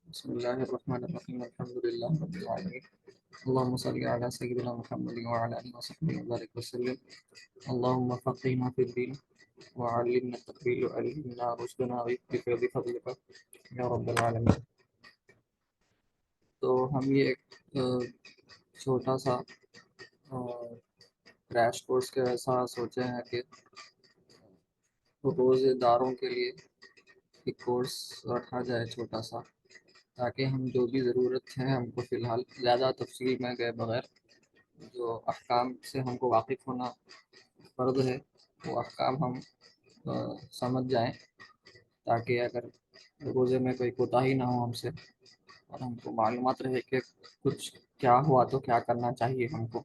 بسم الله الرحمن الرحيم الحمد لله رب العالمين اللهم صل على سيدنا محمد وعلى آله وصحبه وبارك وسلم اللهم فقهنا في الدين وعلمنا التأويل وعلمنا رشدنا بفضلك يا رب العالمين. تو ہم یہ ایک چھوٹا سا کریش کورس کے ایسا سوچے ہیں کہ روزے داروں کے لیے ایک کورس رکھا جائے چھوٹا سا، تاکہ ہم جو بھی ضرورت ہے ہم کو فی الحال زیادہ تفصیل میں گئے بغیر جو احکام سے ہم کو واقف ہونا فرض ہے وہ احکام ہم سمجھ جائیں، تاکہ اگر روزے میں کوئی کوتاہی نہ ہو ہم سے اور ہم کو معلومات رہے کہ کچھ کیا ہوا تو کیا کرنا چاہیے ہم کو.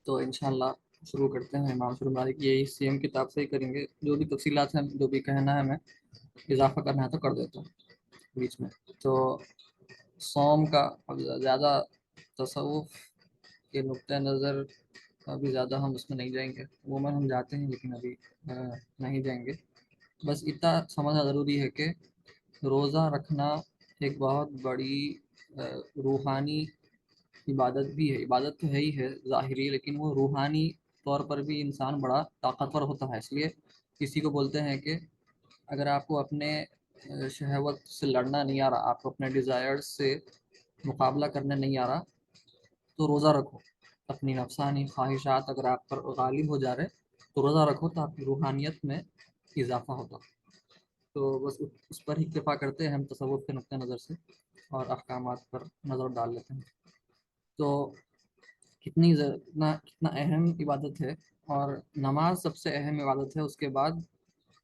تو انشاءاللہ شروع کرتے ہیں. امام شروع مالک یہی سیم کتاب سے ہی کریں گے، جو بھی تفصیلات ہیں جو بھی کہنا ہے میں اضافہ کرنا ہے تو کر دیتا ہوں بیچ میں. تو صوم کا زیادہ تصوف کے نقطۂ نظر ابھی زیادہ ہم اس میں نہیں جائیں گے، عموماً ہم جاتے ہیں لیکن ابھی نہیں جائیں گے. بس اتنا سمجھنا ضروری ہے کہ روزہ رکھنا ایک بہت بڑی روحانی عبادت بھی ہے. عبادت تو ہے ہی ہے ظاہری، لیکن وہ روحانی طور پر بھی انسان بڑا طاقتور ہوتا ہے. اس لیے کسی کو بولتے ہیں کہ اگر آپ کو اپنے شہوت سے لڑنا نہیں آ رہا، آپ کو اپنے ڈیزائرز سے مقابلہ کرنے نہیں آ رہا، تو روزہ رکھو. اپنی نفسانی خواہشات اگر آپ پر غالب ہو جا رہے تو روزہ رکھو، تو آپ کی روحانیت میں اضافہ ہوتا. تو بس اس پر ہی اکتفا کرتے ہیں ہم تصوف کے نقطۂ نظر سے اور احکامات پر نظر ڈال لیتے ہیں. تو کتنا اہم عبادت ہے، اور نماز سب سے اہم عبادت ہے. اس کے بعد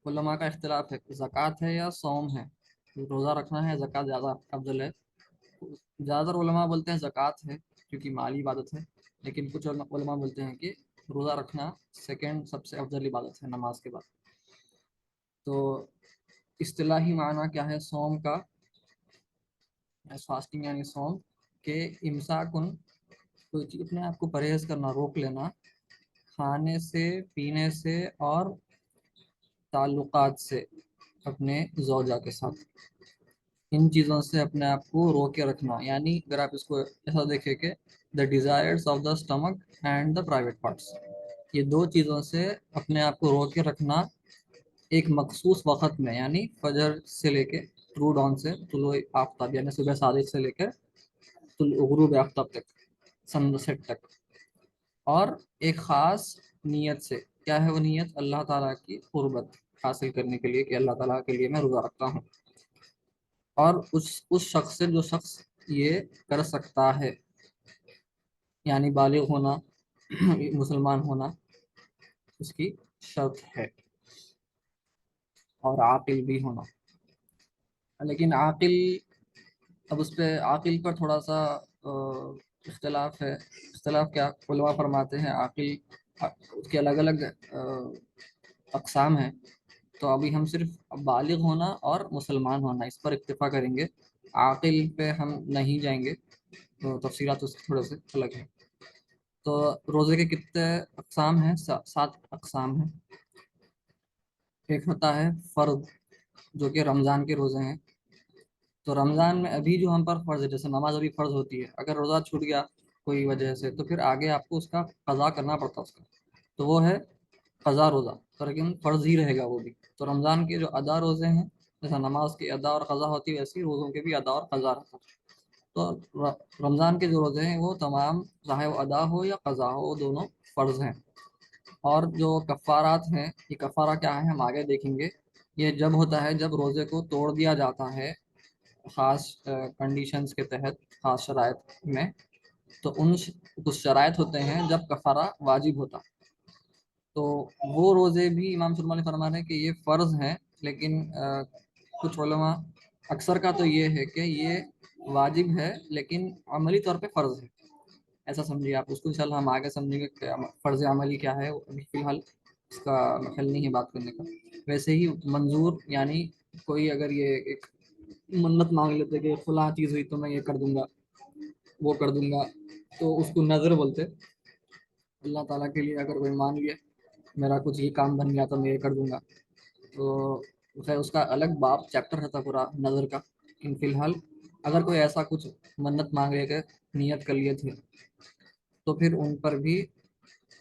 علماء کا اختلاف ہے کہ زکوٰۃ ہے یا صوم ہے، روزہ رکھنا ہے زکوٰۃ زیادہ افضل ہے. زیادہ تر علماء بولتے ہیں زکوٰۃ ہے کیونکہ مالی عبادت ہے، لیکن کچھ علماء بولتے ہیں کہ روزہ رکھنا سیکنڈ سب سے افضل عبادت ہے نماز کے بعد. تو اصطلاحی معنی کیا ہے صوم کا؟ فاسٹنگ یعنی صوم کہ امساکن، کوئی چیز اپنے آپ کو پرہیز کرنا، روک لینا، کھانے سے، پینے سے اور تعلقات سے اپنے زوجہ کے ساتھ، ان چیزوں سے اپنے آپ کو روک کے رکھنا. یعنی اگر آپ اس کو ایسا دیکھیں کہ the desires of the stomach and the private parts, یہ دو چیزوں سے اپنے آپ کو روک کے رکھنا ایک مخصوص وقت میں، یعنی فجر سے لے کے ٹرو ڈان سے طلوع آفتاب یعنی صبح صادق سے لے کے غروب آفتاب تک، سن سیٹ تک، اور ایک خاص نیت سے. کیا ہے وہ نیت؟ اللہ تعالیٰ کی قربت حاصل کرنے کے لیے، کہ اللہ تعالیٰ کے لیے میں روزہ رکھتا ہوں. اور اس شخص سے جو شخص یہ کر سکتا ہے، یعنی بالغ ہونا، مسلمان ہونا اس کی شرط ہے، اور عاقل بھی ہونا. لیکن عاقل، اب اس پہ عاقل پر تھوڑا سا اختلاف ہے. اختلاف کیا؟ علماء فرماتے ہیں عاقل اس کے الگ الگ اقسام ہیں. تو ابھی ہم صرف بالغ ہونا اور مسلمان ہونا اس پر اکتفا کریں گے، عاقل پہ ہم نہیں جائیں گے. تو تفصیلات اس تھوڑے سے الگ ہیں. تو روزے کے کتنے اقسام ہیں؟ 7 اقسام ہیں. ایک ہوتا ہے فرض، جو کہ رمضان کے روزے ہیں. تو رمضان میں ابھی جو ہم پر فرض ہے، جیسے نماز ابھی فرض ہوتی ہے، اگر روزہ چھوٹ گیا کوئی وجہ سے تو پھر آگے آپ کو اس کا قضا کرنا پڑتا اس کا، تو وہ ہے قضا روزہ، لیکن فرض ہی رہے گا وہ بھی. تو رمضان کے جو ادا روزے ہیں، جیسا نماز کی ادا اور قضا ہوتی ہے، ویسے روزوں کے بھی ادا اور قضا رہتا ہے. تو رمضان کے جو روزے ہیں وہ تمام، چاہے وہ ادا ہو یا قضا ہو، وہ دونوں فرض ہیں. اور جو کفارات ہیں، یہ کفارہ کیا ہے ہم آگے دیکھیں گے. یہ جب ہوتا ہے جب روزے کو توڑ دیا جاتا ہے خاص کنڈیشنز کے تحت، خاص شرائط میں. تو کچھ شرائط ہوتے ہیں جب کفارہ واجب ہوتا. تو وہ روزے بھی امام سلمان فرما رہے ہیں کہ یہ فرض ہیں، لیکن کچھ علماء، اکثر کا تو یہ ہے کہ یہ واجب ہے لیکن عملی طور پہ فرض ہے. ایسا سمجھیے آپ اس کو، انشاءاللہ ہم آگے سمجھیں گے کہ فرض عملی کیا ہے. ابھی فی الحال اس کا محل نہیں ہے بات کرنے کا. ویسے ہی منظور، یعنی کوئی اگر یہ ایک منت مانگ لیتے کہ فلاں چیز ہوئی تو میں یہ کر دوں گا، وہ کر دوں گا، تو اس کو نظر بولتے. اللہ تعالیٰ کے لیے اگر کوئی مان لیا میرا کچھ یہ کام بن گیا تو میں یہ کر دوں گا، تو خیر اس کا الگ باب چیپٹر رہتا پورا نظر کا، لیکن فی الحال اگر کوئی ایسا کچھ منت مانگ لے کے نیت کر لیے تھے تو پھر ان پر بھی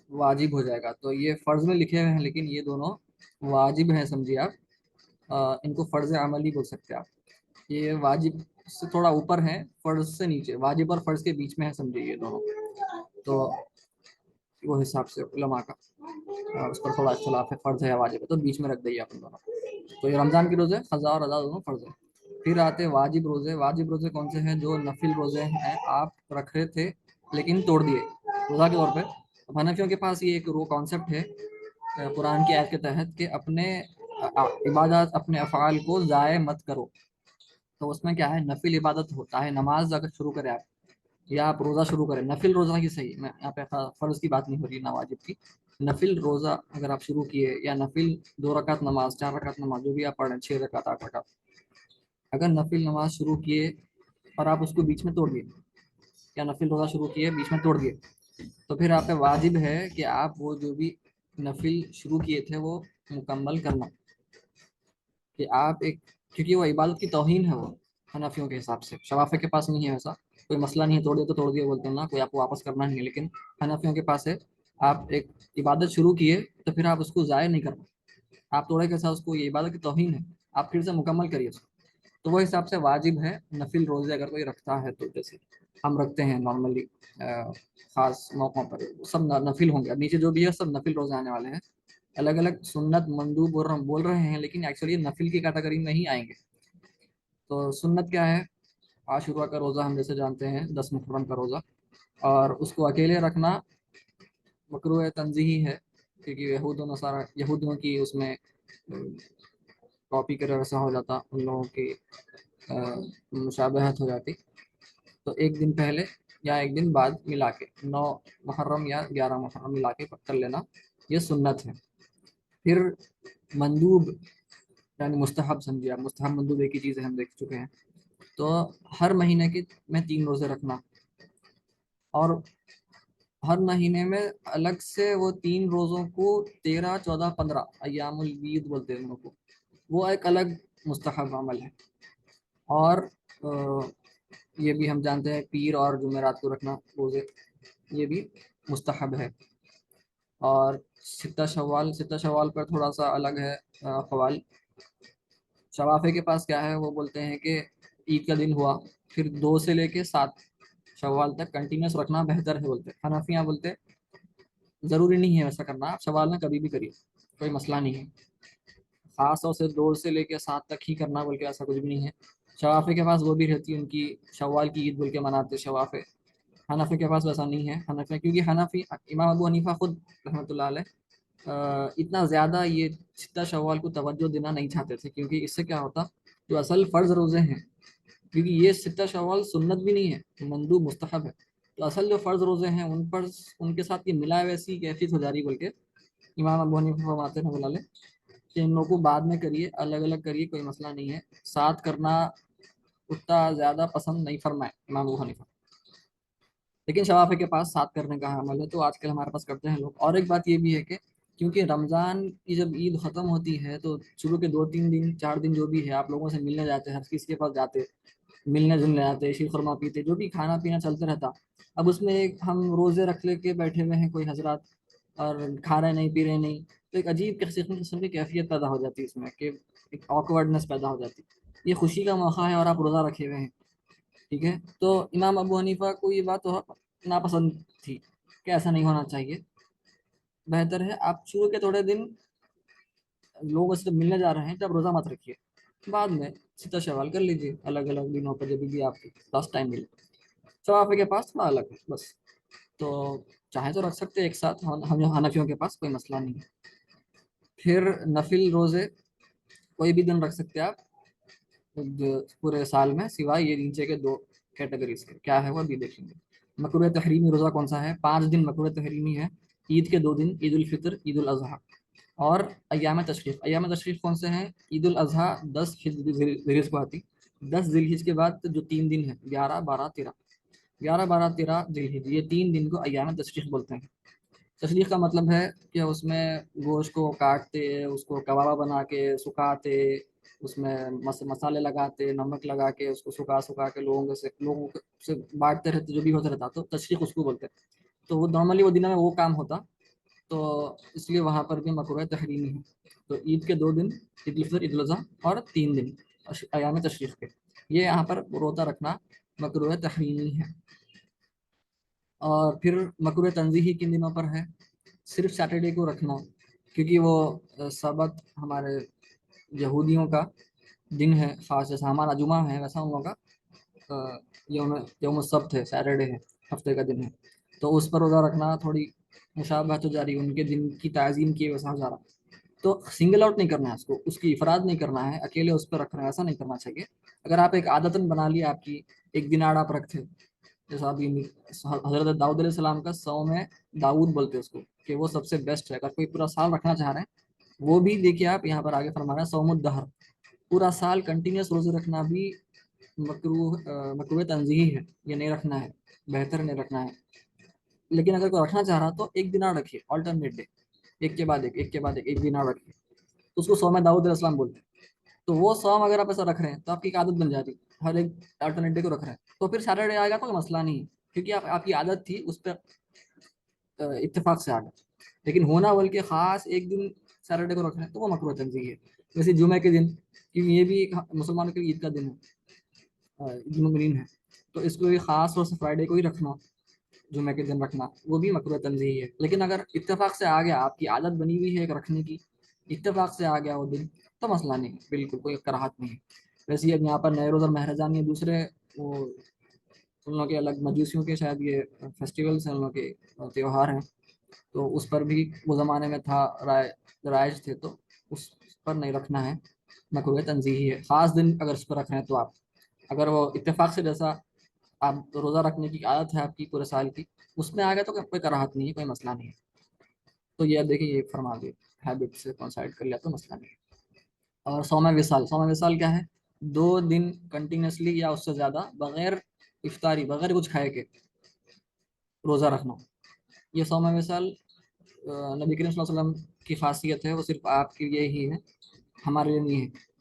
واجب ہو جائے گا. تو یہ فرض میں لکھے ہوئے ہیں لیکن یہ دونوں واجب ہیں سمجھیے آپ. ان کو فرض عملی بول سکتے ہیں آپ. یہ واجب سے تھوڑا اوپر ہے، فرض سے نیچے، واجب اور فرض کے بیچ میں ہے سمجھیے یہ دونوں. تو وہ حساب سے علماء کا اس پر تھوڑا اختلاف ہے، فرض ہے یا واجب ہے، تو بیچ میں رکھ دئیے اپنے دونوں. تو یہ رمضان کے روزے قضا اور ادا دونوں فرض ہیں. پھر آتے واجب روزے. واجب روزے کون سے ہیں؟ جو نفل روزے ہیں، آپ رکھ رہے تھے لیکن توڑ دیے روزہ کے طور پہ. اب حنفیوں کے پاس یہ ایک رو کانسیپٹ ہے قرآن کی آیت کے تحت کہ اپنے عبادات، اپنے افعال کو ضائع مت کرو. تو اس میں کیا ہے؟ نفل عبادت ہوتا ہے، نماز اگر شروع کرے آپ یا آپ روزہ شروع کریں، نفل روزہ کی صحیح، میں یہاں پہ فرض کی بات نہیں ہو رہی نہ واجب کی. نفل روزہ اگر آپ شروع کیے یا نفل 2 رکعت نماز، 4 رکعت نماز، جو بھی آپ پڑھیں، 6 رکعت، 8 رکعت، اگر نفل نماز شروع کیے اور آپ اس کو بیچ میں توڑ دیے، یا نفل روزہ شروع کیے بیچ میں توڑ دیے، تو پھر آپ پہ واجب ہے کہ آپ وہ جو بھی نفل شروع کیے تھے وہ مکمل کرنا. کہ آپ ایک، کیونکہ وہ عبادت کی توہین ہے وہ حنفیوں کے حساب سے. شوافی کے پاس نہیں ہے ایسا کوئی مسئلہ، نہیں ہے توڑ دیا تو توڑ دیا بولتے ہیں نا، کوئی آپ کو واپس کرنا نہیں ہے. لیکن حنفیوں کے پاس ہے آپ ایک عبادت شروع کیے تو پھر آپ اس کو ضائع نہیں کرنا. آپ توڑے کے ساتھ اس کو، یہ عبادت کی توہین ہے، آپ پھر سے مکمل کریے اس کو. تو وہ حساب سے واجب ہے نفل روزے اگر کوئی رکھتا ہے تو. جیسے ہم رکھتے ہیں نارملی خاص موقعوں پر، سب نفل ہوں گے. اب نیچے جو بھی ہے سب نفل روزے آنے والے ہیں. الگ الگ سنت مندوب اور ہم بول رہے ہیں لیکن ایکچولی نفل کی کیٹیگری میں ہی آئیں گے. تو سنت کیا ہے؟ عاشورہ کا روزہ ہم جیسے جانتے ہیں، 10 محرم کا روزہ، اور اس کو اکیلے رکھنا مکروہ تنزیہی ہے، کیونکہ یہود و نصارہ، یہودیوں کی اس میں کاپی کرے ویسا ہو جاتا، ان لوگوں کی مشابہت ہو جاتی. تو ایک دن پہلے یا ایک دن بعد ملا کے 9 محرم یا 11 محرم ملا کے کر لینا، یہ سنت ہے. پھر مندوب یعنی مستحب سمجھیے آپ، مستحب مندوب ایک ہی چیز ہے، ہم دیکھ چکے ہیں. تو ہر مہینے کے میں 3 روزے رکھنا، اور ہر مہینے میں الگ سے وہ 3 روزوں کو 13، 14، 15 ایام البید بولتے ہیں ان کو، وہ ایک الگ مستحب عمل ہے. اور یہ بھی ہم جانتے ہیں پیر اور جمعرات کو رکھنا روزے، یہ بھی مستحب ہے. اور ستہ شوال پر تھوڑا سا الگ ہے اقوال. شوافے کے پاس کیا ہے؟ وہ بولتے ہیں کہ عید کا دن ہوا پھر 2 سے لے کے 7 شوال تک کنٹینیوس رکھنا بہتر ہے بولتے ہیں. حنفیاں بولتے ضروری نہیں ہے ویسا کرنا، آپ شوال میں کبھی بھی کریے، کوئی مسئلہ نہیں ہے. خاص طور سے 2 سے لے کے 7 تک ہی کرنا بول کے ایسا کچھ بھی نہیں ہے. شوافے کے پاس وہ بھی رہتی ہے ان کی شوال کی عید بول کے مناتے شوافے. حنفی کے پاس ویسا نہیں ہے. حنفی کیونکہ حنفی امام ابو حنیفہ خود رحمۃ اللہ علیہ اتنا زیادہ یہ ستہ شوال کو توجہ دینا نہیں چاہتے تھے، کیونکہ اس سے کیا ہوتا، جو اصل فرض روزے ہیں، کیونکہ یہ ستہ شوال سنت بھی نہیں ہے، مندوب مستحب ہے، تو اصل جو فرض روزے ہیں ان پر ان کے ساتھ یہ ملا ویسی کیفیت ہو جا رہی بول کے امام ابو حنیفہ فرماتے ہیں رحمۃ اللہ علیہ کہ ان لوگوں کو بعد میں کریے، الگ الگ کریے، کوئی مسئلہ نہیں ہے. ساتھ کرنا اتنا زیادہ پسند نہیں فرمائے امام ابو حنیفہ. لیکن شوافی کے پاس 7 کرنے کا عمل ہے، تو آج کل ہمارے پاس کرتے ہیں لوگ. اور ایک بات یہ بھی ہے کہ کیونکہ رمضان کی جب عید ختم ہوتی ہے تو شروع کے 2، 3 دن، 4 دن جو بھی ہے آپ لوگوں سے ملنے جاتے ہیں، ہر کسی کے پاس جاتے، ملنے جلنے جاتے، شیر خورما پیتے، جو بھی کھانا پینا چلتے رہتا. اب اس میں ایک ہم روزے رکھ لے کے بیٹھے ہوئے ہیں کوئی حضرات، اور کھا رہے نہیں، پی رہے نہیں، تو ایک عجیب قسم کی کیفیت پیدا ہو جاتی ہے اس میں، کہ ایک آکورڈنس پیدا ہو جاتی. یہ خوشی کا موقع ہے اور آپ روزہ رکھے ہوئے ہیں، ٹھیک ہے. تو امام ابو حنیفہ کو یہ بات ناپسند تھی کہ ایسا نہیں ہونا چاہیے. بہتر ہے آپ شروع کے تھوڑے دن لوگوں سے ملنے جا رہے ہیں جب روزہ مت رکھیے، بعد میں ستہ شوال کر لیجیے الگ الگ دنوں پر جب بھی آپ کے پاس ٹائم ملے. شوافی کے پاس تھوڑا الگ ہے بس. تو چاہے تو رکھ سکتے ایک ساتھ، ہم حنفیوں کے پاس کوئی مسئلہ نہیں ہے. پھر نفل روزے کوئی بھی دن رکھ سکتے آپ پورے سال میں، سوائے یہ نیچے کے 2 کیٹیگریز کے. کیا ہے وہ ابھی دیکھیں گے. مکروہ تحریمی روزہ کون سا ہے؟ 5 دن مکروہ تحریمی ہے. عید کے 2 دن، عید الفطر، عید الاضحیٰ، اور ایام تشریف. ایام تشریف کون سے ہیں؟ عید الاضحیٰ 10 ذیلحج کو آتی، 10 ذیلحج کے بعد جو 3 دن ہیں، 11، 12، 13، 11، 12، 13 ذیلحج، یہ 3 دن کو ایام تشریف بولتے ہیں. تشریح کا مطلب ہے کہ اس میں گوشت کو کاٹتے، اس کو کباب بنا کے سکھاتے، اس میں مسالے لگاتے، نمک لگا کے اس کو سکھا کے لوگوں سے بانٹتے رہتے، جو بھی ہوتا رہتا، تو تشریح اس کو بولتے ہیں۔ تو وہ نارملی وہ دنوں میں وہ کام ہوتا، تو اس لیے وہاں پر بھی مکروہ تحریمی ہے۔ تو عید کے 2 دن، عید الفطر، عید الاضحیٰ، اور 3 دن ایام تشریق کے، یہ یہاں پر روزہ رکھنا مکروہ تحریمی ہے۔ اور پھر مکروہ تنزیہی کن دنوں پر ہے؟ صرف سیٹرڈے کو رکھنا، کیونکہ وہ سبت ہمارے یہودیوں کا دن ہے خاص، جیسا ہمارا جمعہ ہے ویسا ان لوگوں کا یوم السبت ہے، سیٹرڈے ہے، ہفتے کا دن ہے، تو اس پر روزہ رکھنا تھوڑی مشابہت جاری، ان کے دن کی تعظیم کی ویسا جا رہا، تو سنگل آؤٹ نہیں کرنا ہے اس کو، اس کی افراد نہیں کرنا ہے، اکیلے اس پہ رکھنا ہے، ایسا نہیں کرنا چاہیے۔ اگر آپ ایک عادتن بنا لی آپ کی، ایک دن آڑ آپ رکھتے، جیسا ابھی حضرت داؤد علیہ السلام کا صوم ہے، داؤد بولتے ہیں اس کو، کہ وہ سب سے بیسٹ ہے، اگر کوئی پورا سال رکھنا چاہ رہے ہیں، وہ بھی دیکھیے آپ یہاں پر آگے فرما رہے ہیں صوم الدہر، پورا سال کنٹینیوس روزے رکھنا بھی مکروہ تنزیہی ہے، یہ نہیں رکھنا ہے، بہتر نہیں رکھنا ہے۔ لیکن اگر کوئی رکھنا چاہ رہا تو ایک دن رکھیے، آلٹرنیٹ ڈے، ایک کے بعد ایک کے بعد ایک دن رکھیے، تو اس کو صوم داؤد علیہ السلام بولتے ہیں۔ تو وہ صوم اگر آپ ایسا رکھ رہے ہیں تو آپ کی ایک عادت بن جاتی ہے، ہر ایک آلٹرنیٹ ڈے کو رکھ رہے ہیں، تو پھر سیٹرڈے آئے گا تو کوئی مسئلہ نہیں ہے، کیونکہ آپ کی عادت تھی، اس پہ اتفاق سے آ گیا۔ لیکن ہونا بلکہ خاص ایک دن سیٹرڈے کو رکھ رہے ہیں تو وہ مکروہ تنزیہی ہے۔ جیسے جمعے کے دن، کیونکہ یہ بھی ایک مسلمانوں کے عید کا دن ہے، عید المبرین ہے، تو اس کو بھی خاص طور سے فرائیڈے کو ہی رکھنا، جمعے کے دن رکھنا، وہ بھی مکروہ تنزیہی ہے۔ لیکن اگر اتفاق سے آ گیا، آپ کی عادت بنی ہوئی ہے ایک رکھنے کی، اتفاق سے آ گیا وہ دن، تو مسئلہ نہیں، بالکل کوئی کراہت نہیں ہے۔ ویسے ہی اب یہاں پر نیروز اور مہرجان، یہ دوسرے وہ ان لوگوں کے الگ مجوسیوں کے شاید یہ فیسٹیولس ہیں، ان لوگوں کے تیوہار ہیں، تو اس پر بھی وہ زمانے میں تھا، رائج تھے، تو اس پر نہیں رکھنا ہے، مکروہ تنزیہی ہے۔ خاص دن اگر اس پر رکھ رہے ہیں تو آپ، اگر وہ اتفاق سے جیسا آپ روزہ رکھنے کی عادت ہے آپ کی پورے سال کی، اس میں آ گیا تو کوئی کراہت نہیں ہے، کوئی مسئلہ نہیں ہے۔ تو یہ دیکھیے، یہ فرما دے ہیبٹ سے کونسائڈ کر لیا تو مسئلہ نہیں ہے۔ اور سوم وصال، سوم وصال کیا ہے؟ 2 دن کنٹینیوسلی یا اس سے زیادہ بغیر افطاری، بغیر کچھ کھائے کے روزہ رکھنا، یہ سوم وصال نبی کریم صلی اللہ علیہ وسلم کی خاصیت ہے، وہ صرف آپ کے لیے ہی ہے، ہمارے لیے نہیں ہے۔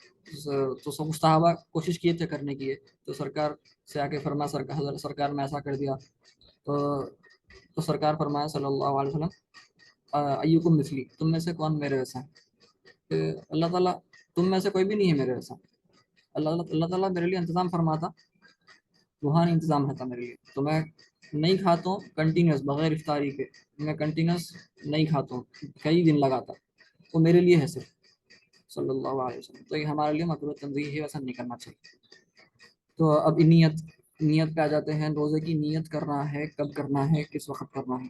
تو سب صحابہ کوشش کیے تھے کرنے کی، تو سرکار سے آ کے فرما، حضرت سرکار نے ایسا کر دیا، تو سرکار فرمایا صلی اللہ علیہ وسلم، ایکم مثلی، تم میں سے کون میرے جیسا ہے؟ کہ اللہ تعالیٰ، تم میں سے کوئی بھی نہیں ہے میرے جیسا، اللہ تعالیٰ میرے لیے انتظام فرماتا، روحانی انتظام رہتا میرے لیے، تو میں نہیں کھاتا ہوں کنٹینیوس بغیر افطاری کے، میں کنٹینیوس نہیں کھاتا ہوں، کئی دن لگاتا، وہ میرے لیے ہے صرف، صلی اللہ علیہ وسلم۔ تو یہ ہمارے لیے مکروہ تنزیہی ہے، ویسا نہیں کرنا چاہیے۔ تو اب نیت پہ آ جاتے ہیں، روزے کی نیت کرنا ہے، کب کرنا ہے، کس وقت کرنا ہے۔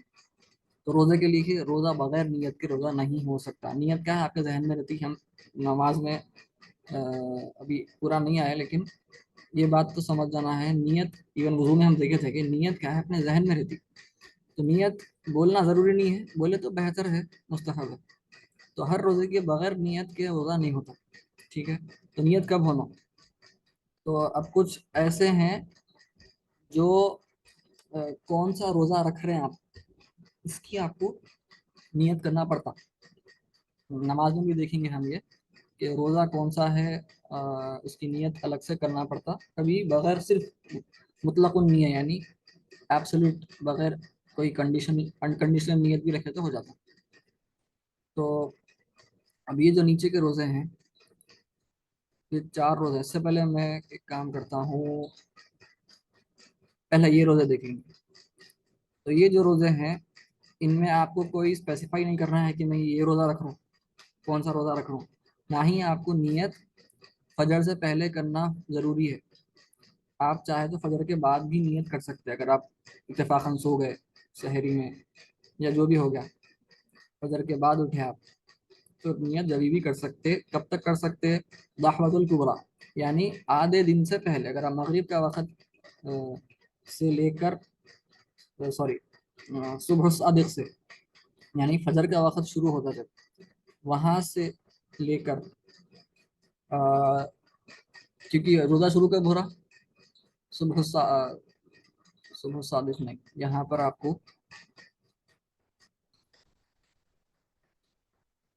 تو روزے کے لیے روزہ بغیر نیت کے روزہ نہیں ہو سکتا۔ نیت کیا ہے آپ کے ذہن میں رہتی ہے، ہم نماز میں ابھی پورا نہیں آیا، لیکن یہ بات تو سمجھ جانا ہے، نیت ایون وضو میں ہم دیکھے تھے کہ نیت کیا ہے اپنے ذہن میں رہتی، تو نیت بولنا ضروری نہیں ہے، بولے تو بہتر ہے، مستحب ہے۔ تو ہر روزے کے بغیر نیت کے روزہ نہیں ہوتا، ٹھیک ہے؟ تو نیت کب ہونا؟ تو اب کچھ ایسے ہیں جو کون سا روزہ رکھ رہے ہیں آپ، اس کی آپ کو نیت کرنا پڑتا، نماز میں بھی دیکھیں گے ہم یہ کہ روزہ کون سا ہے، اس کی نیت الگ سے کرنا پڑتا، کبھی بغیر صرف مطلق النیہ، یعنی ایبسولوٹ بغیر کوئی کنڈیشن، انکنڈیشنل نیت بھی رکھے تو ہو جاتا۔ تو اب یہ جو نیچے کے روزے ہیں، یہ 4 روزے، اس سے پہلے میں ایک کام کرتا ہوں، پہلے یہ روزے دیکھیں گے۔ تو یہ جو روزے ہیں، ان میں آپ کو کوئی اسپیسیفائی نہیں کرنا ہے کہ میں یہ روزہ رکھ رہا ہوں، کون سا روزہ رکھ رہا ہوں، نہ ہی آپ کو نیت فجر سے پہلے کرنا ضروری ہے۔ آپ چاہے تو فجر کے بعد بھی نیت کر سکتے ہیں، اگر آپ اتفاقاً سو گئے سحری میں یا جو بھی ہو گیا، فجر کے بعد اٹھے آپ، تو نیت جبھی بھی کر سکتے۔ کب تک کر سکتے؟ دعوت الکبریٰ، یعنی آدھے دن سے پہلے، اگر آپ مغرب کا وقت سے لے کر سوری صبح صادق سے، یعنی فجر کا وقت شروع ہوتا جب، وہاں سے لے کر کیونکہ روزہ شروع کب ہو رہا؟ صبح صادق نہیں، یہاں پر آپ کو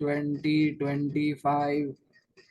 2025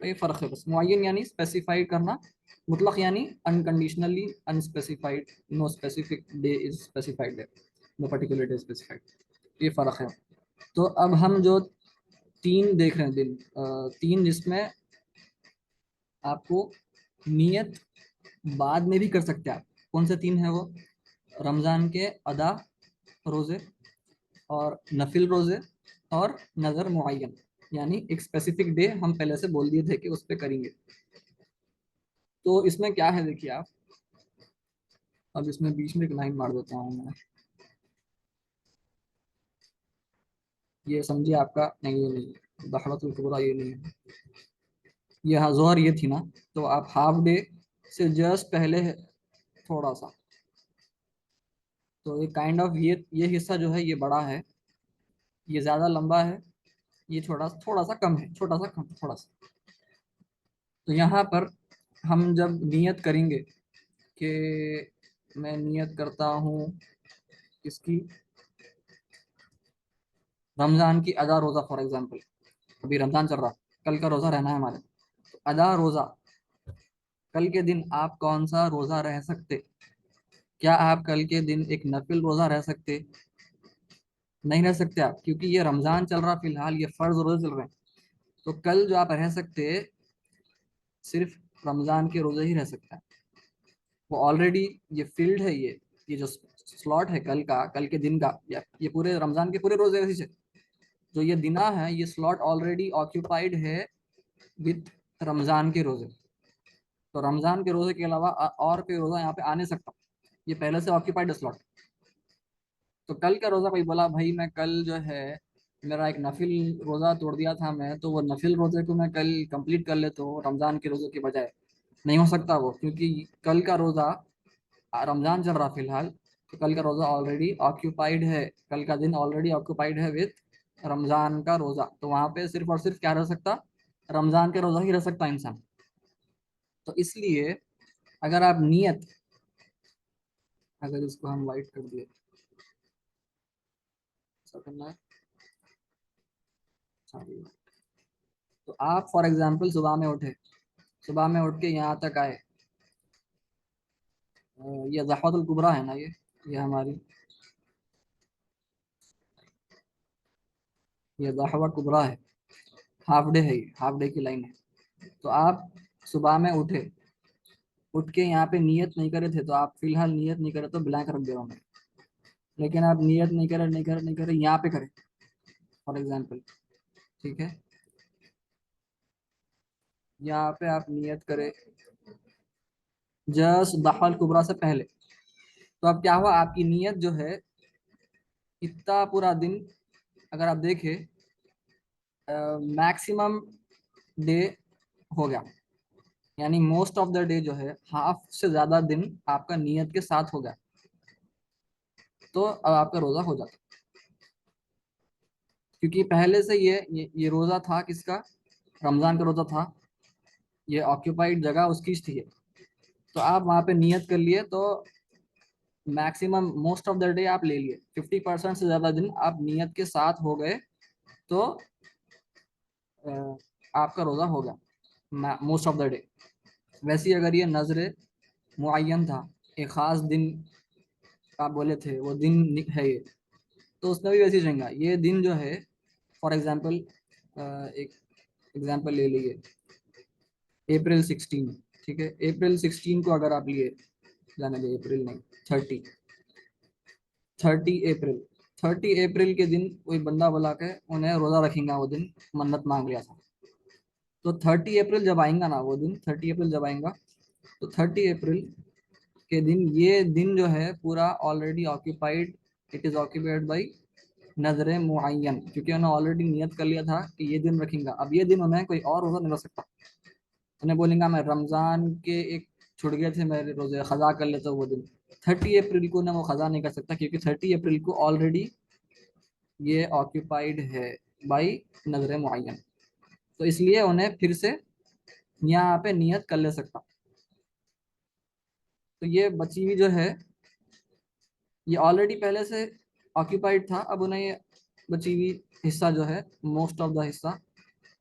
یہ فرق ہے بس. معین یعنی اسپیسیفائی کرنا, مطلق یعنی unconditionally unspecified, no specific day is specified ہے, نو پرٹیکولر ڈے اسپیسیفائڈ. یہ فرق ہے. تو اب ہم جو تین دیکھ رہے ہیں دن, تین جس میں آپ کو نیت بعد میں بھی کر سکتے ہیں آپ. کون سے تین ہیں وہ؟ رمضان کے ادا روزے, اور نفل روزے, اور نظر معین, یعنی ایک اسپیسیفک ڈے ہم پہلے سے بول دیے تھے کہ اس پہ کریں گے. تو اس میں کیا ہے دیکھیے آپ, اب اس میں بیچ میں ایک لائن مار دیتا ہوں میں, یہ سمجھیے آپ کا نہیں, یہ نہیں دخلۃ الکبریٰ, یہ نہیں ہے. یہ ظہر یہ تھی نا, تو آپ ہاف ڈے سے جسٹ پہلے تھوڑا سا, تو یہ کائنڈ آف یہ حصہ جو ہے یہ بڑا ہے, یہ زیادہ لمبا ہے, یہ تھوڑا سا کم ہے, چھوٹا سا کم, تھوڑا سا. تو یہاں پر ہم جب نیت کریں گے کہ میں نیت کرتا ہوں اس کی, رمضان کی ادا روزہ فار ایگزامپل, ابھی رمضان چل رہا, کل کا روزہ رہنا ہے ہمارے, تو ادا روزہ, کل کے دن آپ کون سا روزہ رہ سکتے؟ کیا آپ کل کے دن ایک نفل روزہ رہ سکتے؟ نہیں رہ سکتے آپ, کیونکہ یہ رمضان چل رہا فی الحال, یہ فرض روزے چل رہے ہیں. تو کل جو آپ رہ سکتے صرف رمضان کے روزے ہی رہ سکتا ہے. وہ آلریڈی یہ فیلڈ ہے, یہ جو سلاٹ ہے کل کا, کل کے دن کا, یہ پورے رمضان کے پورے روزے ویسے جو یہ دن ہے, یہ سلاٹ آلریڈی آکیوپائڈ ہے وتھ رمضان کے روزے. تو رمضان کے روزے کے علاوہ اور کوئی روزہ یہاں پہ آ نہیں سکتا, یہ پہلے سے آکیوپائڈ ہے سلاٹ. تو کل کا روزہ کوئی بولا بھائی میں کل جو ہے میرا ایک نفل روزہ توڑ دیا تھا میں, تو وہ نفل روزے کو میں کل کمپلیٹ کر لیتا ہوں رمضان کے روزے کے بجائے, نہیں ہو سکتا وہ, کیونکہ کل کا روزہ رمضان چل رہا فی الحال, تو کل کا روزہ آلریڈی آکیوپائڈ ہے, کل کا دن آلریڈی آکیوپائڈ ہے وتھ رمضان کا روزہ. تو وہاں پہ صرف اور صرف کیا رہ سکتا؟ رمضان کے روزہ ہی رہ سکتا انسان. تو اس لیے اگر آپ نیت, اگر اس کو ہم وائٹ کر دیے, کرنا ہے, تو آپ فار ایگزامپل صبح میں اٹھے, صبح میں اٹھ کے یہاں تک آئے, یہ ضحوۃ الکبریٰ ہے نا, یہ ہماری یہ ضحوۃ کبریٰ ہے, ہاف ڈے ہے, یہ ہاف ڈے کی لائن ہے. تو آپ صبح میں اٹھے, اٹھ کے یہاں پہ نیت نہیں کرے تھے, تو آپ فی الحال نیت نہیں کرے تو بلینک رکھ دے رہا ہوں میں, لیکن آپ نیت نہیں کرے یہاں پہ کرے فار ایگزامپل, ٹھیک ہے, یہاں پہ آپ نیت کرے جسٹ ضحوۃ الکبریٰ سے پہلے. تو اب کیا ہوا, آپ کی نیت جو ہے اتنا پورا دن, اگر آپ دیکھیں میکسیمم ڈے ہو گیا, یعنی موسٹ آف دا ڈے جو ہے, ہاف سے زیادہ دن آپ کا نیت کے ساتھ ہو گیا, تو اب آپ کا روزہ ہو جاتا, کیونکہ پہلے سے یہ روزہ تھا کس کا؟ رمضان کا روزہ تھا, یہ آکیوپائڈ جگہ اس کی تھی. تو آپ وہاں پہ نیت کر لیے, تو maximum most of the day آپ لے لیے, 50% سے زیادہ دن آپ نیت کے ساتھ ہو گئے, تو آپ کا روزہ ہوگا موسٹ آف دا ڈے. ویسے اگر یہ نظر معین تھا, ایک خاص دن آپ بولے تھے وہ دن ہے یہ, تو اس میں بھی ویسے چاہیں گا. یہ دن جو ہے فار ایگزامپل, ایک ایگزامپل لے لیے اپریل 16, ٹھیک ہے, اپریل 16 کو اگر آپ لیے, جانے دے اپریل نہیں, 30 اپریل کے دن کوئی بندہ بلا کے انہیں روزہ رکھیں گا, وہ دن منت مانگ لیا تھا. تو 30 اپریل جب آئیں گا نا, وہ دن 30 اپریل جب آئیں گا, تو 30 اپریل کے دن یہ دن جو ہے پورا already occupied, it is occupied by نظر معین, کیونکہ انہوں نے آلریڈی نیت کر لیا تھا کہ یہ دن رکھیں گا. اب یہ دن انہیں کوئی اور روزہ نہیں رکھ سکتا, انہیں بولیں گا میں رمضان کے ایک چھڑ گئے تھے میرے روزے, قضا کر لیتا وہ دن. 30 اپریل کو نہ وہ قضا نہیں کر سکتا, کیونکہ 30 اپریل کو آلریڈی یہ آکیوپائڈ ہے بائی نظر معین. تو اس لیے انہیں پھر سے یہاں پہ نیت کر لے سکتا. تو یہ بچی ہوئی جو ہے یہ آلریڈی پہلے سے آکیوپائڈ تھا, اب انہیں یہ بچی ہوئی حصہ جو ہے, موسٹ آف دا حصہ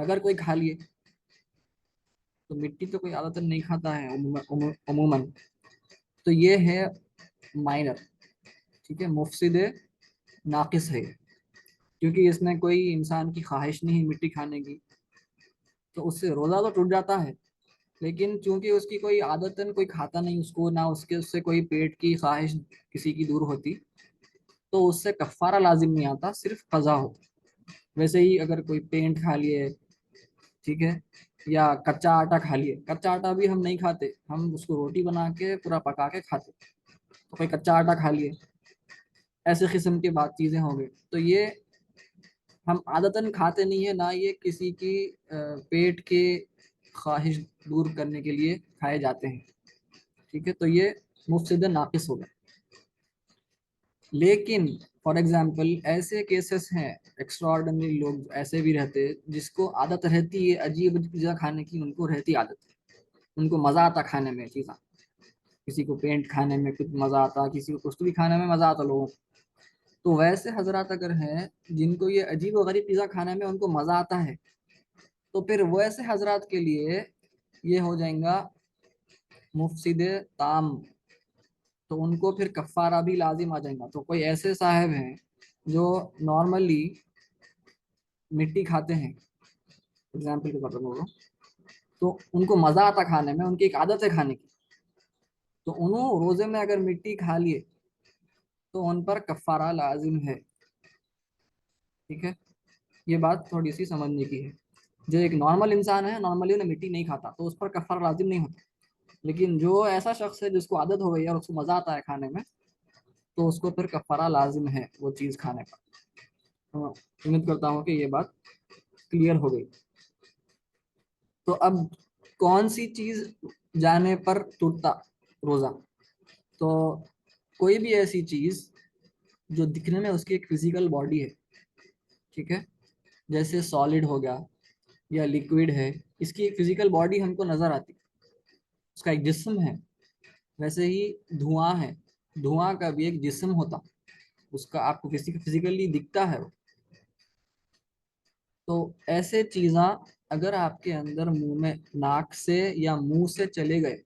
اگر کوئی کھا لیے، تو مٹی تو کوئی عادتاً نہیں کھاتا ہے عموماً، تو یہ ہے مائنر، ٹھیک ہے، مفسد ناقص ہے، کیونکہ اس میں کوئی انسان کی خواہش نہیں مٹی کھانے کی، تو اس سے روزہ تو ٹوٹ جاتا ہے، لیکن چونکہ اس کی کوئی عادتاً کوئی کھاتا نہیں اس کو، نہ اس سے کوئی پیٹ کی خواہش کسی کی دور ہوتی، تو اس سے کفارہ لازم نہیں آتا، صرف قضا ہوتا۔ ویسے ہی اگر کوئی پینٹ کھا لیے، ٹھیک ہے، یا کچا آٹا کھا لیے، کچا آٹا بھی ہم نہیں کھاتے، ہم اس کو روٹی بنا کے پورا پکا کے کھاتے، تو کوئی کچا آٹا کھا لیے، ایسے قسم کی بات چیزیں ہوں گی، تو یہ ہم عادتاً کھاتے نہیں ہیں، نہ یہ کسی کی پیٹ کے خواہش دور کرنے کے لیے کھائے جاتے ہیں، ٹھیک ہے، تو یہ مفسد ناقص ہوگا۔ لیکن فار ایگزامپل ایسے کیسز ہیں، ایکسٹرا آرڈنری لوگ ایسے بھی رہتے جس کو عادت رہتی ہے عجیب چیزیں کھانے کی، ان کو رہتی عادت، ان کو مزہ آتا کھانے میں چیزاں، کسی کو پینٹ کھانے میں کچھ مزہ آتا، کسی کو کچھ بھی کھانے میں مزہ آتا لوگوں کو، تو ویسے حضرات اگر ہیں جن کو یہ عجیب و غریب چیزاں کھانے میں ان کو مزہ آتا ہے، تو پھر ویسے حضرات کے لیے یہ ہو جائیں گا مفسد تام، تو ان کو پھر کفارہ بھی لازم آ جائے گا۔ تو کوئی ایسے صاحب ہیں جو نارملی مٹی کھاتے ہیں، اگزامپل کے طور پر بول رہا ہوں، تو ان کو مزہ آتا کھانے میں، ان کی ایک عادت ہے کھانے کی، تو انہوں روزے میں اگر مٹی کھا لیے تو ان پر کفارہ لازم ہے، ٹھیک ہے، یہ بات تھوڑی سی سمجھنے کی ہے۔ جو ایک نارمل انسان ہے، نارملی انہیں مٹی نہیں کھاتا، تو اس پر کفارہ لازم نہیں ہوتا، لیکن جو ایسا شخص ہے جس کو عادت ہو گئی ہے اور اس کو مزہ آتا ہے کھانے میں، تو اس کو پھر کفارہ لازم ہے وہ چیز کھانے کا۔ امید کرتا ہوں کہ یہ بات کلیئر ہو گئی۔ تو اب کون سی چیز جانے پر ٹوٹتا روزہ؟ تو کوئی بھی ایسی چیز جو دکھنے میں اس کی ایک فزیکل باڈی ہے، ٹھیک ہے، جیسے سالڈ ہو گیا یا لیکوڈ ہے، اس کی ایک فزیکل باڈی ہم کو نظر آتی، اس کا ایک جسم ہے، ویسے ہی دھواں ہے، دھواں کا بھی ایک جسم ہوتا، اس کا آپ کو کسی فزیکلی دکھتا ہے وہ، تو ایسے چیزاں اگر آپ کے اندر منہ میں ناک سے یا منہ سے چلے گئے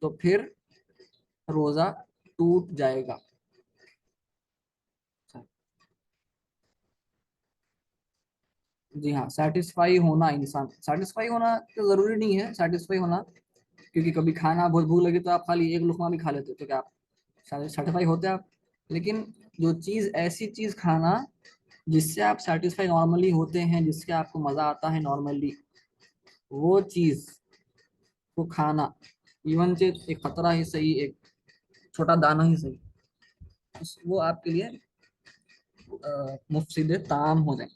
تو پھر روزہ ٹوٹ جائے گا۔ جی ہاں، سیٹسفائی ہونا، انسان سیٹسفائی ہونا تو ضروری نہیں ہے سیٹسفائی ہونا، کیونکہ کبھی کھانا بہت بھوک لگی تو آپ خالی ایک لقمہ بھی کھا لیتے تو کیا آپ سیٹسفائی ہوتے آپ؟ لیکن جو چیز، ایسی چیز کھانا جس سے آپ سیٹسفائی نارملی ہوتے ہیں، جس سے آپ کو مزہ آتا ہے نارملی، وہ چیز کو کھانا، ایون کہ ایک قطرہ ہی صحیح، ایک چھوٹا دانہ ہی صحیح، وہ آپ کے لیے مفسد تام ہو جائیں،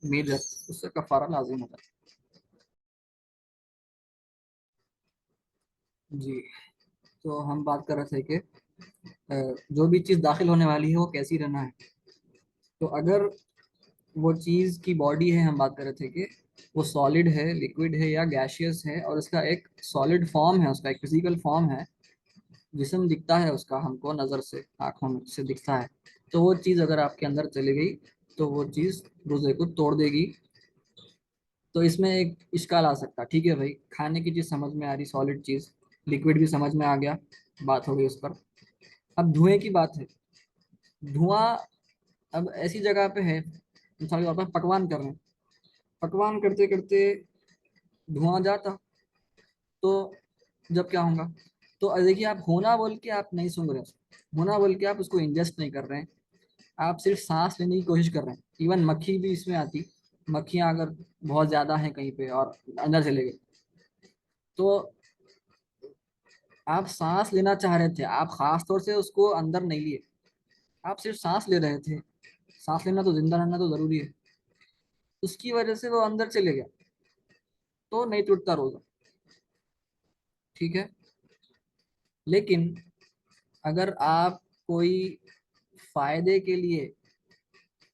میجر، اس سے کفارہ لازم ہوتا ہے۔ جی، تو ہم بات کر رہے تھے کہ جو بھی چیز داخل ہونے والی ہے وہ کیسی رہنا ہے، تو اگر وہ چیز کی باڈی ہے، ہم بات کر رہے تھے کہ وہ سالڈ ہے، لیکوڈ ہے یا گیشیس ہے، اور اس کا ایک سالڈ فارم ہے، اس کا ایک فزیکل فارم ہے، جسم دکھتا ہے اس کا ہم کو نظر سے، آنکھوں سے دکھتا ہے، تو وہ چیز اگر آپ کے اندر چلی گئی تو وہ چیز روزے کو توڑ دے گی۔ تو اس میں ایک اشکال آ سکتا، ٹھیک ہے بھائی، کھانے کی چیز سمجھ میں آ رہی، سالڈ چیز، لیکوڈ بھی سمجھ میں آ گیا، بات ہو گئی اس پر، اب دھوئیں کی بات ہے۔ دھواں اب ایسی جگہ پہ ہے، مثال کے طور پر پکوان کر رہے ہیں، پکوان کرتے کرتے دھواں جاتا، تو جب کیا ہوگا؟ تو دیکھیے، آپ ہونا بول کے آپ نہیں سن رہے، ہونا بول کے آپ اس کو انجسٹ نہیں کر رہے ہیں، آپ صرف سانس لینے کی کوشش کر رہے ہیں، ایون مکھی بھی اس میں آتی، مکھیاں اگر بہت زیادہ ہیں کہیں پہ اور اندر چلے گئے، تو آپ سانس لینا چاہ رہے تھے، آپ خاص طور سے اس کو اندر نہیں لیے، آپ صرف سانس لے رہے تھے، سانس لینا تو، زندہ رہنا تو ضروری ہے، اس کی وجہ سے وہ اندر چلے گیا، تو نہیں ٹوٹتا روزہ، ٹھیک ہے۔ لیکن اگر آپ کوئی فائدے کے لیے،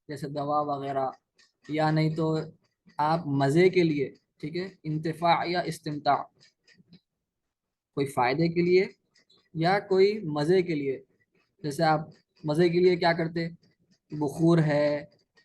جیسے دوا وغیرہ، یا نہیں تو آپ مزے کے لیے، ٹھیک ہے، انتفاع یا استمتاع، کوئی فائدے کے لیے یا کوئی مزے کے لیے، جیسے آپ مزے کے لیے کیا کرتے، بخور ہے،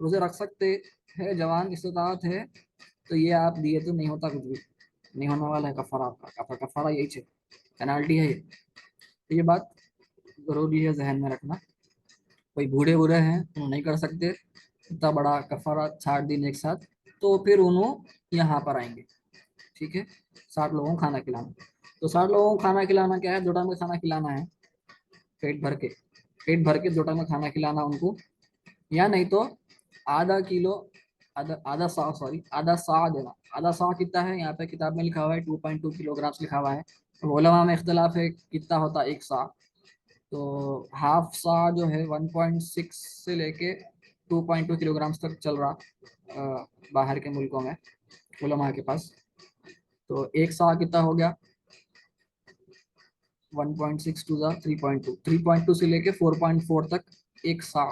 روزے رکھ سکتے ہیں، جوان استطاعت ہے تو یہ آپ دیے تو نہیں ہوتا کچھ بھی نہیں ہونے والا ہے، کفارہ آپ کا کفارہ یہی ہے، پینالٹی ہے یہ. تو یہ بات ضروری ہے ذہن میں رکھنا. کوئی بوڑھے بوڑھے ہیں انہوں نہیں کر سکتے اتنا بڑا کفارہ 60 دن ایک ساتھ، تو پھر انہوں یہاں پر آئیں گے. ٹھیک ہے، 60 لوگوں کو کھانا کھلانا. تو 60 لوگوں کو کھانا کھلانا کیا ہے؟ 2 ٹائم کا کھانا کھلانا ہے، پیٹ بھر کے. پیٹ بھر کے 2 ٹائم کا کھانا کھلانا ان کو، یا نہیں تو آدھا کلو، آدھا سا، سوری آدھا سا دینا. آدھا سا کتنا ہے؟ یہاں پہ کتاب میں لکھا ہوا ہے 2.2 کلو گرامس لکھا ہوا ہے. علماء میں اختلاف ہے کتنا ہوتا ایک سا. تو ہاف سا جو ہے 1.6 سے لے کے 2.2 کلو گرامس تک چل رہا باہر کے ملکوں میں علماء کے پاس. تو ایک سا کتنا ہو گیا؟ 1.6 ٹو 3.2، 3.2 سے لے کے 4.4 تک ایک سا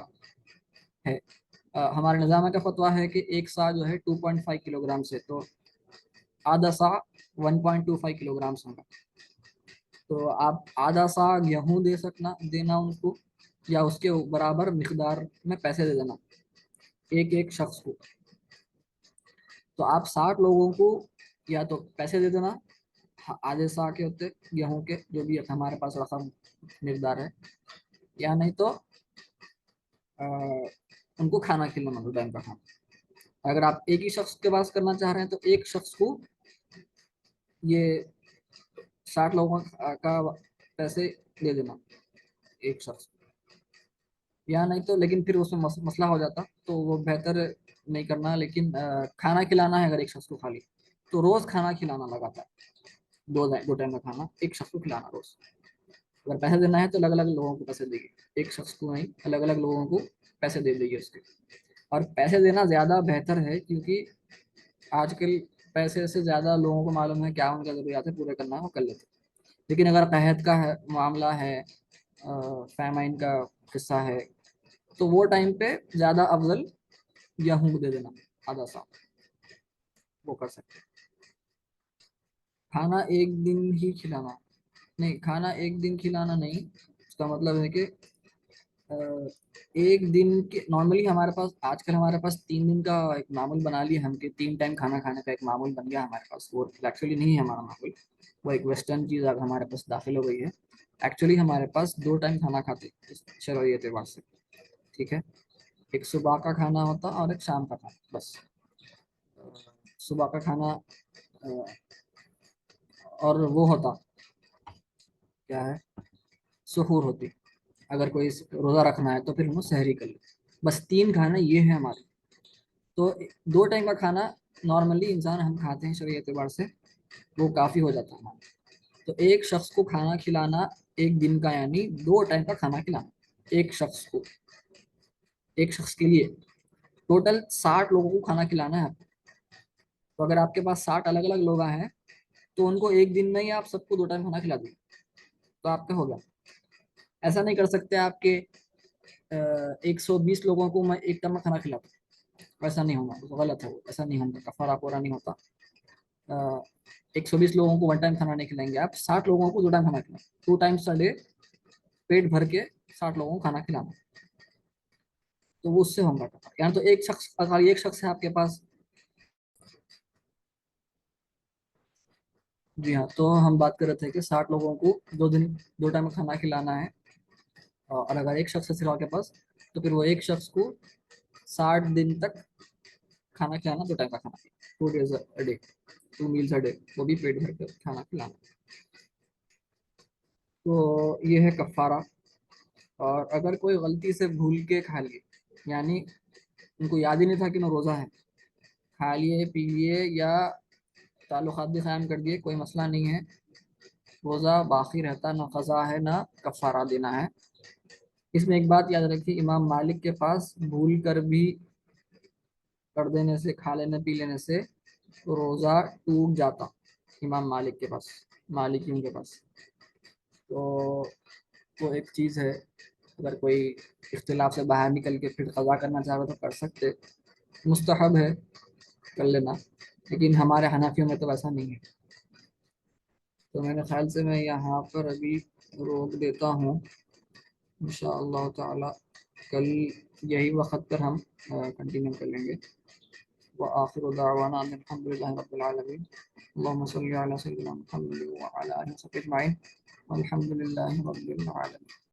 ہے. ہمارے نظامہ کا فتویٰ ہے کہ ایک سا جو ہے 2.5 کلو گرام سے، تو آدھا سا 1.25 کلو گرامس ہوگا. تو آپ آدھا سا گیہوں دینا ان کو، یا اس کے برابر مقدار میں پیسے دے دینا ایک ایک شخص کو. تو آپ 60 لوگوں کو یا تو پیسے دے دینا آدھے سا کے ہوتے گیہوں کے، جو بھی ہمارے پاس رقم مقدار ہے، یا نہیں تو ان کو کھانا کھلانا 2 ٹائم کا کھانا. اگر آپ ایک ہی شخص کے پاس کرنا چاہ رہے ہیں تو ایک شخص کو یہ 60 لوگوں کا پیسے دے دینا ایک شخص. یا نہیں تو لیکن پھر اس میں مسئلہ ہو جاتا، تو وہ بہتر نہیں کرنا. لیکن کھانا کھلانا ہے اگر ایک شخص کو خالی، تو روز کھانا کھلانا لگاتا ہے. 2 ٹائم کا کھانا ایک شخص کو کھلانا روز. اگر پیسے دینا ہے تو الگ الگ لوگوں کو پیسے دے گی، ایک شخص کو نہیں، الگ الگ لوگوں کو پیسے دے دے گی اس کے. اور پیسے دینا زیادہ بہتر ہے، کیونکہ آج کل پیسے سے زیادہ لوگوں کو معلوم ہے کیا ان کا ضروریات ہے پورے کرنا ہے، وہ کر لیتے. لیکن اگر قحط کا معاملہ ہے، فیمائن کا قصہ ہے، تو وہ ٹائم پہ زیادہ افضل گیہوں دے دینا آدھا سا، وہ کر سکتے. کھانا ایک دن ہی کھلانا نہیں، کھانا ایک دن کھلانا نہیں. اس کا مطلب ہے کہ ایک دن کے نارملی ہمارے پاس آج کل ہمارے پاس 3 دن کا ایک معمول بنا لیا ہم، کہ 3 ٹائم کھانا کھانے کا ایک معمول بن گیا ہمارے پاس. وہ ایکچولی نہیں ہے ہمارا معمول، وہ ایک ویسٹرن چیز اب ہمارے پاس داخل ہو گئی ہے. ایکچولی ہمارے پاس 2 ٹائم کھانا کھاتے شرعی اعتبار سے. ٹھیک ہے، ایک صبح کا کھانا ہوتا اور ایک شام کا کھانا. بس صبح کا کھانا اور وہ ہوتا کیا ہے، سحور ہوتی. اگر کوئی روزہ رکھنا ہے تو پھر ہم سحری کر لیں. بس 3 کھانا یہ ہے ہمارے. تو 2 ٹائم کا کھانا نارملی انسان ہم کھاتے ہیں شرعی اعتبار سے، وہ کافی ہو جاتا ہے ہمارا. تو ایک شخص کو کھانا کھلانا ایک دن کا، یعنی 2 ٹائم کا کھانا کھلانا ایک شخص کو، ایک شخص کے لیے ٹوٹل 60 لوگوں کو کھانا کھلانا ہے آپ کو. تو اگر آپ کے پاس 60 الگ الگ لوگ ہیں تو ان کو ایک دن میں ہی آپ سب کو 2 ٹائم کھانا کھلا دیں تو آپ کا ہوگا. ایسا نہیں کر سکتے آپ کے 120 لوگوں کو میں ایک ٹائم میں کھانا کھلاتا ہوں، ایسا نہیں ہونا، غلط ہے وہ، ایسا نہیں ہوتا، کفارہ پورا نہیں ہوتا. 120 لوگوں کو 1 ٹائم کھانا نہیں کھلائیں گے آپ، 60 لوگوں کو 2 ٹائم کھانا کھلائیں. 2 ٹائمس ڈے پیٹ بھر کے 60 لوگوں کو کھانا کھلانا، تو وہ اس سے ہوگا. یعنی تو ایک شخص، اگر ایک شخص ہے آپ کے پاس. جی ہاں، تو ہم بات کر رہے تھے کہ 60 لوگوں کو 2 دن 2 ٹائم کھانا کھلانا ہے. اور اگر ایک شخص ہے کے پاس تو پھر وہ ایک شخص کو 60 دن تک کھانا کھلانا، 2 ٹائم کا کھانا، 2 days a day، 2 meals a day، وہ بھی پیٹ بھر کے کھانا کھلانا. تو یہ ہے کفارہ. اور اگر کوئی غلطی سے بھول کے کھا لیے، یعنی ان کو یاد ہی نہیں تھا کہ نہ روزہ ہے، کھا لیے پی لیے یا تعلقات بھی قائم کر دیے، کوئی مسئلہ نہیں ہے، روزہ باقی رہتا، نہ قضا ہے نہ کفارہ دینا ہے. اس میں ایک بات یاد رکھیے، امام مالک کے پاس بھول کر بھی کر دینے سے، کھا لینے پی لینے سے روزہ ٹوٹ جاتا. امام مالک کے پاس، مالکیوں کے پاس. تو وہ ایک چیز ہے، اگر کوئی اختلاف سے باہر نکل کے پھر قضا کرنا چاہے تو کر سکتے، مستحب ہے کر لینا. لیکن ہمارے حنفیوں میں تو ایسا نہیں ہے. تو میرے خیال سے میں یہاں پر ابھی روک دیتا ہوں انشاء اللہ تعالی. کل یہی وقت پر ہم کنٹینیو کر لیں گے. وآخر دعوانا ان الحمد للہ رب العالمین. اللہم صلی علی سیدنا محمد وعلی آلہ وصحبہ اجمعین والحمد للہ رب العالمین.